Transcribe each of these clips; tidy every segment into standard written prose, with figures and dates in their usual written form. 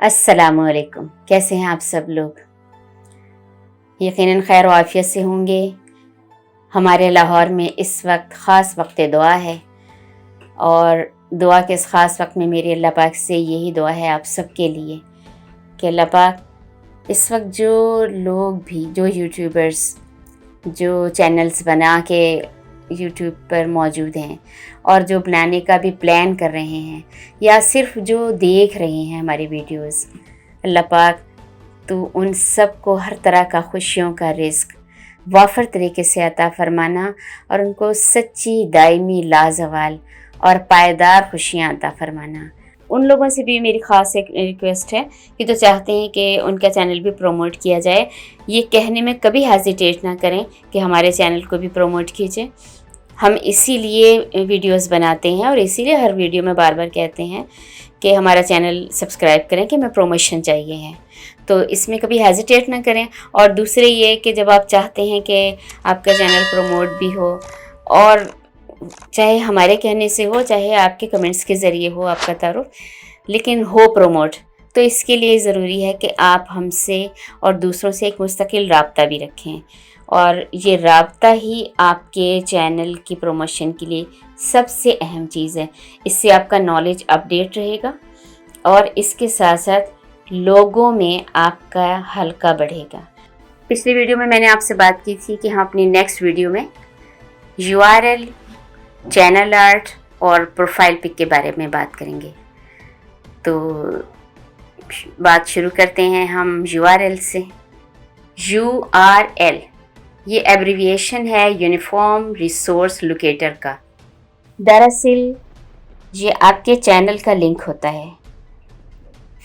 अस्सलामुअलैकुम। कैसे हैं आप सब लोग? यकीनन खैर आफियत से होंगे। हमारे लाहौर में इस वक्त ख़ास वक्त दुआ है और दुआ के इस ख़ास वक्त में मेरी अल्लाह पाक से यही दुआ है आप सब के लिए कि अल्लाह पाक इस वक्त जो लोग भी, जो यूट्यूबर्स, जो चैनल्स बना के यूट्यूब पर मौजूद हैं और जो बनाने का भी प्लान कर रहे हैं या सिर्फ जो देख रहे हैं हमारी वीडियोस, अल्लाह पाक तो उन सब को हर तरह का खुशियों का रिज़्क वाफर तरीके से अता फरमाना और उनको सच्ची, दायमी, लाजवाल और पायदार खुशियाँ अता फरमाना। उन लोगों से भी मेरी ख़ास एक रिक्वेस्ट है कि जो चाहते हैं कि उनका चैनल भी प्रोमोट किया जाए, ये कहने में कभी हेजिटेट ना करें कि हमारे चैनल को भी प्रोमोट कीजिए। हम इसीलिए वीडियोस बनाते हैं और इसीलिए हर वीडियो में बार बार कहते हैं कि हमारा चैनल सब्सक्राइब करें कि हमें प्रमोशन चाहिए है। तो इसमें कभी हेजिटेट ना करें। और दूसरे ये कि जब आप चाहते हैं कि आपका चैनल प्रमोट भी हो, और चाहे हमारे कहने से हो, चाहे आपके कमेंट्स के ज़रिए हो आपका तारुफ, लेकिन हो प्रमोट, तो इसके लिए ज़रूरी है कि आप हमसे और दूसरों से एक मुस्तकिल राब्ता भी रखें। और ये राब्ता ही आपके चैनल की प्रमोशन के लिए सबसे अहम चीज़ है। इससे आपका नॉलेज अपडेट रहेगा और इसके साथ साथ लोगों में आपका हल्का बढ़ेगा। पिछली वीडियो में मैंने आपसे बात की थी कि हम अपनी नेक्स्ट वीडियो में URL, चैनल आर्ट और प्रोफाइल पिक के बारे में बात करेंगे। तो बात शुरू करते हैं हम URL से। URL ये एब्रीविएशन है यूनिफॉर्म रिसोर्स लोकेटर का। दरअसल ये आपके चैनल का लिंक होता है।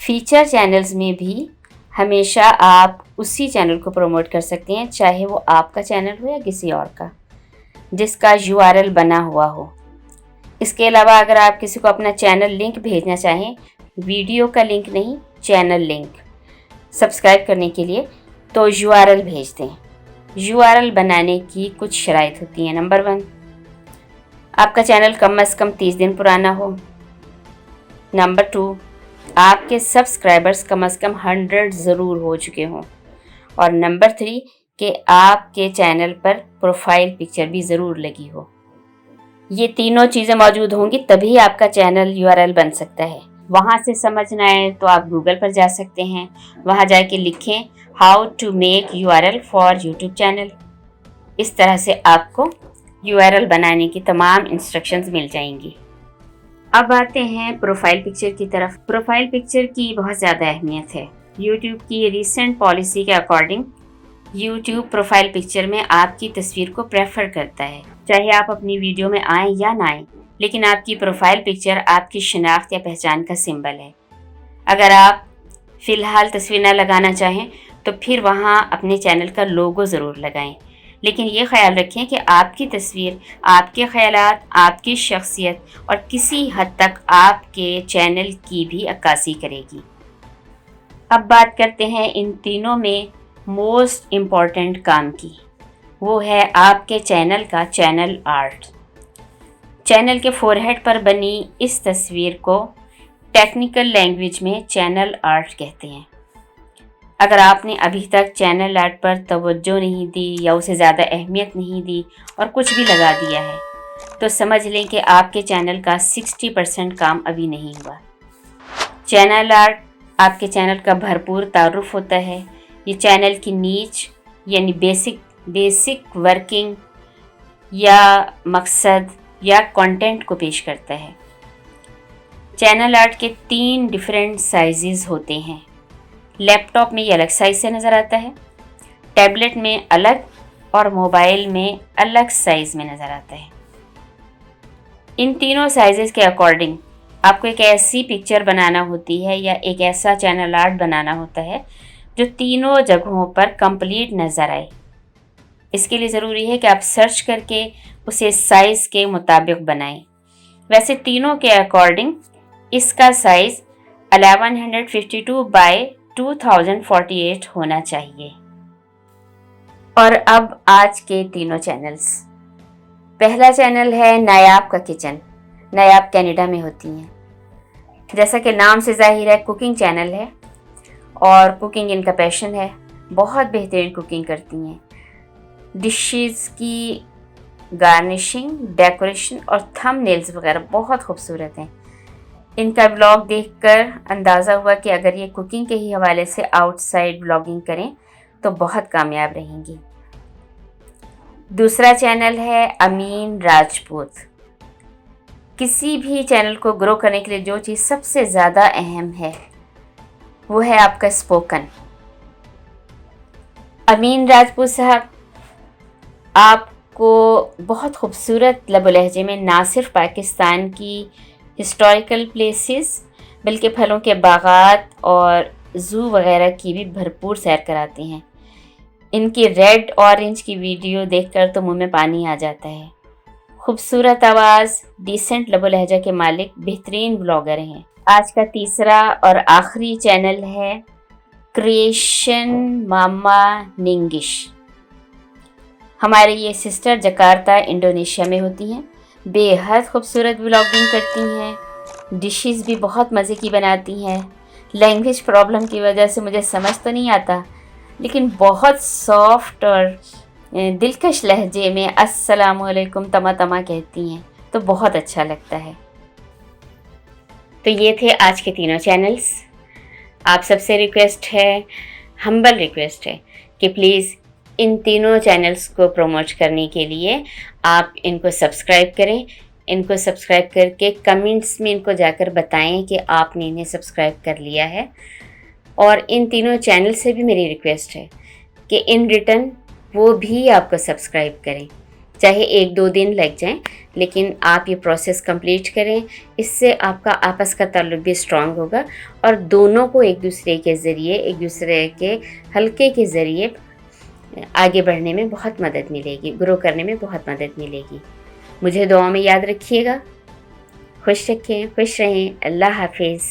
फीचर चैनल्स में भी हमेशा आप उसी चैनल को प्रमोट कर सकते हैं, चाहे वो आपका चैनल हो या किसी और का, जिसका URL बना हुआ हो। इसके अलावा अगर आप किसी को अपना चैनल लिंक भेजना चाहें, वीडियो का लिंक नहीं, चैनल लिंक सब्सक्राइब करने के लिए, तो URL भेज दें। URL बनाने की कुछ शराइत होती हैं। नंबर 1, आपका चैनल कम से कम 30 दिन पुराना हो। नंबर 2, आपके सब्सक्राइबर्स कम से कम 100 ज़रूर हो चुके हों। और नंबर 3 कि आपके चैनल पर प्रोफाइल पिक्चर भी ज़रूर लगी हो। ये तीनों चीज़ें मौजूद होंगी तभी आपका चैनल URL बन सकता है। वहाँ से समझना है तो आप गूगल पर जा सकते हैं, वहाँ जाके लिखें how to make URL for YouTube channel. इस तरह से आपको URL बनाने की तमाम इंस्ट्रक्शंस मिल जाएंगी। अब आते हैं प्रोफाइल पिक्चर की तरफ। प्रोफाइल पिक्चर की बहुत ज़्यादा अहमियत है। यूट्यूब की रिसेंट पॉलिसी के अकॉर्डिंग यूट्यूब प्रोफाइल पिक्चर में आपकी तस्वीर को प्रेफर करता है, चाहे आप अपनी वीडियो में आएँ या ना आएँ, लेकिन आपकी प्रोफाइल पिक्चर आपकी शनाख्त या पहचान का सिंबल है। अगर आप फ़िलहाल तस्वीर न लगाना चाहें तो फिर वहाँ अपने चैनल का लोगो ज़रूर लगाएं, लेकिन ये ख्याल रखें कि आपकी तस्वीर आपके ख़यालात, आपकी शख्सियत और किसी हद तक आपके चैनल की भी अक्कासी करेगी। अब बात करते हैं इन तीनों में मोस्ट इम्पॉर्टेंट काम की। वो है आपके चैनल का चैनल आर्ट। चैनल के फोरहेड पर बनी इस तस्वीर को टेक्निकल लैंग्वेज में चैनल आर्ट कहते हैं। अगर आपने अभी तक चैनल आर्ट पर तवज्जो नहीं दी या उसे ज़्यादा अहमियत नहीं दी और कुछ भी लगा दिया है, तो समझ लें कि आपके चैनल का 60% काम अभी नहीं हुआ। चैनल आर्ट आपके चैनल का भरपूर तारुफ होता है। ये चैनल की नीच यानी बेसिक वर्किंग या मकसद या कंटेंट को पेश करता है। चैनल आर्ट के 3 डिफरेंट साइजेस होते हैं। लैपटॉप में ये अलग साइज से नज़र आता है, टैबलेट में अलग और मोबाइल में अलग साइज़ में नज़र आता है। इन तीनों साइजेस के अकॉर्डिंग आपको एक ऐसी पिक्चर बनाना होती है या एक ऐसा चैनल आर्ट बनाना होता है जो तीनों जगहों पर कंप्लीट नज़र आए। इसके लिए ज़रूरी है कि आप सर्च करके उसे साइज़ के मुताबिक बनाएं। वैसे तीनों के अकॉर्डिंग इसका साइज़ 1152 बाय 2048 होना चाहिए। और अब आज के तीनों चैनल्स। पहला चैनल है नायाब का किचन। नायाब कनाडा में होती हैं। जैसा कि नाम से जाहिर है, कुकिंग चैनल है اور کوکنگ ان کا پیشن ہے. بہت بہترین کوکنگ کرتی ہیں. ڈشز کی گارنشنگ، ڈیکوریشن اور تھم نیلز وغیرہ بہت خوبصورت ہیں. ان کا ولاگ دیکھ کر اندازہ ہوا کہ اگر یہ کوکنگ کے ہی حوالے سے آؤٹ سائڈ ولاگنگ کریں تو بہت کامیاب رہیں گی. دوسرا چینل ہے امین راجپوت. کسی بھی چینل کو گرو کرنے کے لیے جو چیز سب سے زیادہ اہم ہے وہ ہے آپ کا اسپوکن. امین راجپوت صاحب آپ کو بہت خوبصورت لب و لہجے میں نہ صرف پاکستان کی ہسٹوریکل پلیسز بلکہ پھلوں کے باغات اور زو وغیرہ کی بھی بھرپور سیر کراتے ہیں. ان کی ریڈ اورنج کی ویڈیو دیکھ کر تو منہ میں پانی آ جاتا ہے. خوبصورت آواز، ڈیسنٹ لب و لہجہ کے مالک بہترین بلاگر ہیں. آج کا تیسرا اور آخری چینل ہے کریشن ماما ننگش. ہمارے یہ سسٹر جکارتا انڈونیشیا میں ہوتی ہیں. بے حد خوبصورت ولاگنگ کرتی ہیں. ڈشز بھی بہت مزے کی بناتی ہیں. لینگویج پرابلم کی وجہ سے مجھے سمجھ تو نہیں آتا، لیکن بہت سافٹ اور دلکش لہجے میں السلام علیکم تما تما کہتی ہیں تو بہت اچھا لگتا ہے. تو یہ تھے آج کے تینوں چینلز. آپ سب سے ریکویسٹ ہے، ہمبل ریکویسٹ ہے کہ پلیز ان تینوں چینلز کو پروموٹ کرنے کے لیے آپ ان کو سبسکرائب کریں. ان کو سبسکرائب کر کے کمنٹس میں ان کو جا کر بتائیں کہ آپ نے انہیں سبسکرائب کر لیا ہے. اور ان تینوں چینل سے بھی میری ریکویسٹ ہے کہ ان ریٹرن وہ بھی آپ کو سبسکرائب کریں. چاہے 1-2 دن لگ جائیں لیکن آپ یہ پروسیس کمپلیٹ کریں. اس سے آپ کا آپس کا تعلق بھی اسٹرانگ ہوگا اور دونوں کو ایک دوسرے کے ذریعے، ایک دوسرے کے حلقے کے ذریعے آگے بڑھنے میں بہت مدد ملے گی، گرو کرنے میں بہت مدد ملے گی. مجھے دعاؤں میں یاد رکھیے گا. خوش رکھیں، خوش رہیں. اللہ حافظ.